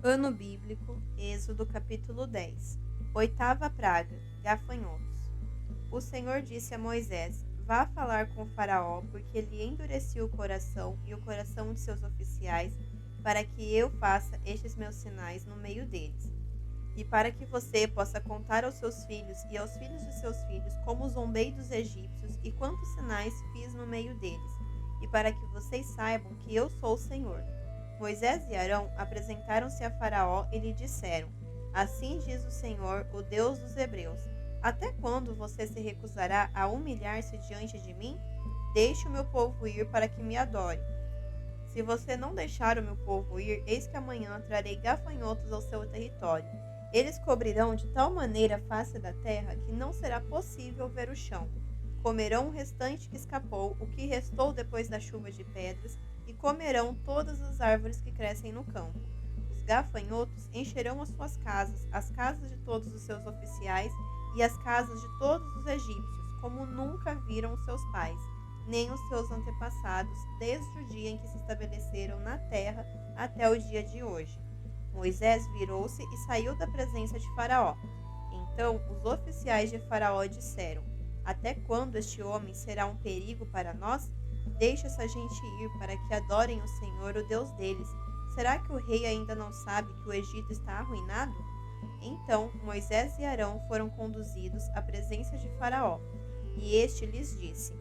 Ano Bíblico, Êxodo capítulo 10. Oitava praga, gafanhotos. O Senhor disse a Moisés: Vá falar com o faraó, porque ele endureciu o coração e o coração de seus oficiais, para que eu faça estes meus sinais no meio deles. E para que você possa contar aos seus filhos e aos filhos de seus filhos como zombei dos egípcios e quantos sinais fiz no meio deles, e para que vocês saibam que eu sou o Senhor. Moisés e Arão apresentaram-se a Faraó e lhe disseram: Assim diz o Senhor, o Deus dos Hebreus: Até quando você se recusará a humilhar-se diante de mim? Deixe o meu povo ir para que me adore. Se você não deixar o meu povo ir, eis que amanhã trarei gafanhotos ao seu território. Eles cobrirão de tal maneira a face da terra que não será possível ver o chão. Comerão o restante que escapou, o que restou depois da chuva de pedras, e comerão todas as árvores que crescem no campo. Os gafanhotos encherão as suas casas, as casas de todos os seus oficiais e as casas de todos os egípcios, como nunca viram os seus pais, nem os seus antepassados, desde o dia em que se estabeleceram na terra até o dia de hoje. Moisés virou-se e saiu da presença de Faraó. Então os oficiais de Faraó disseram: Até quando este homem será um perigo para nós? Deixe essa gente ir para que adorem o Senhor, o Deus deles. Será que o rei ainda não sabe que o Egito está arruinado? Então Moisés e Arão foram conduzidos à presença de Faraó, e este lhes disse: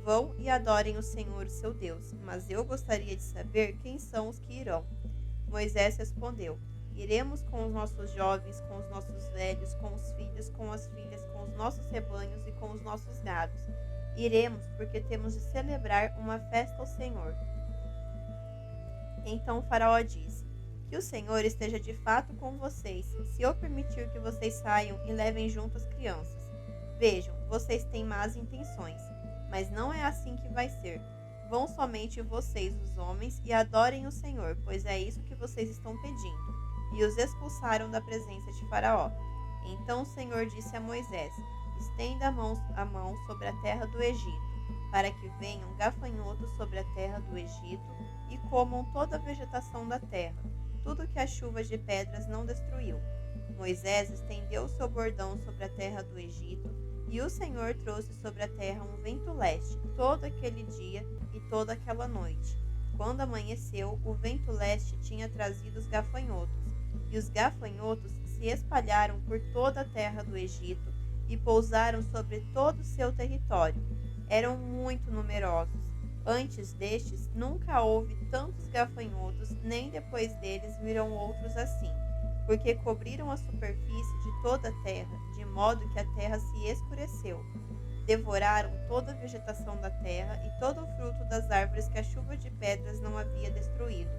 Vão e adorem o Senhor, o seu Deus, mas eu gostaria de saber quem são os que irão. Moisés respondeu: Iremos com os nossos jovens, com os nossos velhos, com os filhos, com as filhas, com os nossos rebanhos e com os nossos gados. Iremos porque temos de celebrar uma festa ao Senhor. Então Faraó disse: Que o Senhor esteja de fato com vocês, se eu permitir que vocês saiam e levem junto as crianças. Vejam, vocês têm más intenções, mas não é assim que vai ser. Vão somente vocês, os homens, e adorem o Senhor, pois é isso que vocês estão pedindo. E os expulsaram da presença de Faraó. Então o Senhor disse a Moisés: Estenda a mão sobre a terra do Egito, para que venham gafanhotos sobre a terra do Egito e comam toda a vegetação da terra, tudo que a chuva de pedras não destruiu. Moisés estendeu o seu bordão sobre a terra do Egito, e o Senhor trouxe sobre a terra um vento leste todo aquele dia e toda aquela noite. Quando amanheceu, o vento leste tinha trazido os gafanhotos, e os gafanhotos se espalharam por toda a terra do Egito e pousaram sobre todo o seu território. Eram muito numerosos. Antes destes, nunca houve tantos gafanhotos, nem depois deles viram outros assim, porque cobriram a superfície de toda a terra, de modo que a terra se escureceu. Devoraram toda a vegetação da terra e todo o fruto das árvores que a chuva de pedras não havia destruído.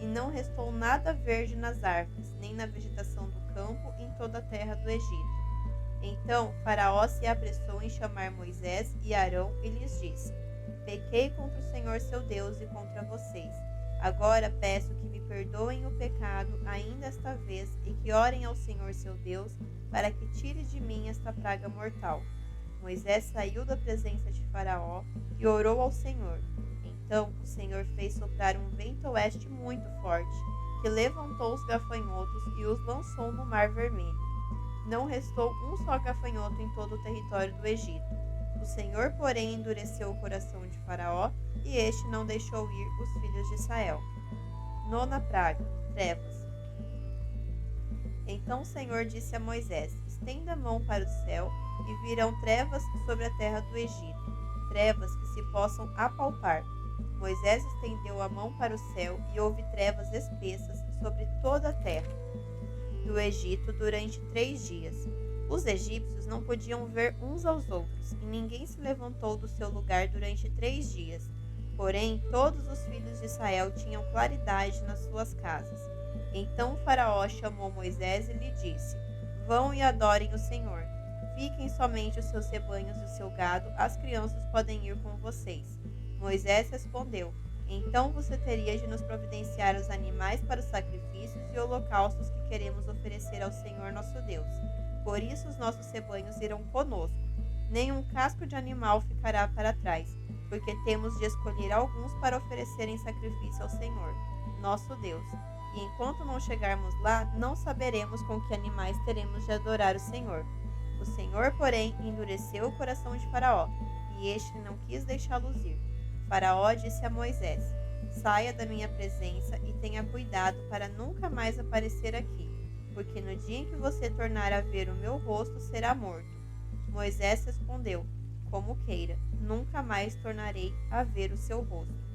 E não restou nada verde nas árvores, nem na vegetação do campo em toda a terra do Egito. Então Faraó se apressou em chamar Moisés e Arão e lhes disse: Pequei contra o Senhor seu Deus e contra vocês. Agora peço que me perdoem o pecado ainda esta vez e que orem ao Senhor seu Deus para que tire de mim esta praga mortal. Moisés saiu da presença de Faraó e orou ao Senhor. Então o Senhor fez soprar um vento oeste muito forte, que levantou os gafanhotos e os lançou no Mar Vermelho. Não restou um só gafanhoto em todo o território do Egito. O Senhor, porém, endureceu o coração de Faraó, e este não deixou ir os filhos de Israel. Nona praga, trevas. Então o Senhor disse a Moisés: Estenda a mão para o céu, e virão trevas sobre a terra do Egito, trevas que se possam apalpar. Moisés estendeu a mão para o céu, e houve trevas espessas sobre toda a terra do Egito durante 3 dias. Os egípcios não podiam ver uns aos outros, e ninguém se levantou do seu lugar durante 3 dias. Porém, todos os filhos de Israel tinham claridade nas suas casas. Então Faraó chamou Moisés e lhe disse: Vão e adorem o Senhor. Fiquem somente os seus rebanhos e o seu gado, as crianças podem ir com vocês. Moisés respondeu: Então você teria de nos providenciar os animais para os sacrifícios e holocaustos que queremos oferecer ao Senhor nosso Deus. Por isso os nossos rebanhos irão conosco. Nenhum casco de animal ficará para trás, porque temos de escolher alguns para oferecerem sacrifício ao Senhor, nosso Deus. e enquanto não chegarmos lá, não saberemos com que animais teremos de adorar o Senhor. O Senhor, porém, endureceu o coração de Faraó, e este não quis deixá-los ir. Faraó disse a Moisés: Saia da minha presença e tenha cuidado para nunca mais aparecer aqui, porque no dia em que você tornar a ver o meu rosto, será morto. Moisés respondeu: Como queira, nunca mais tornarei a ver o seu rosto.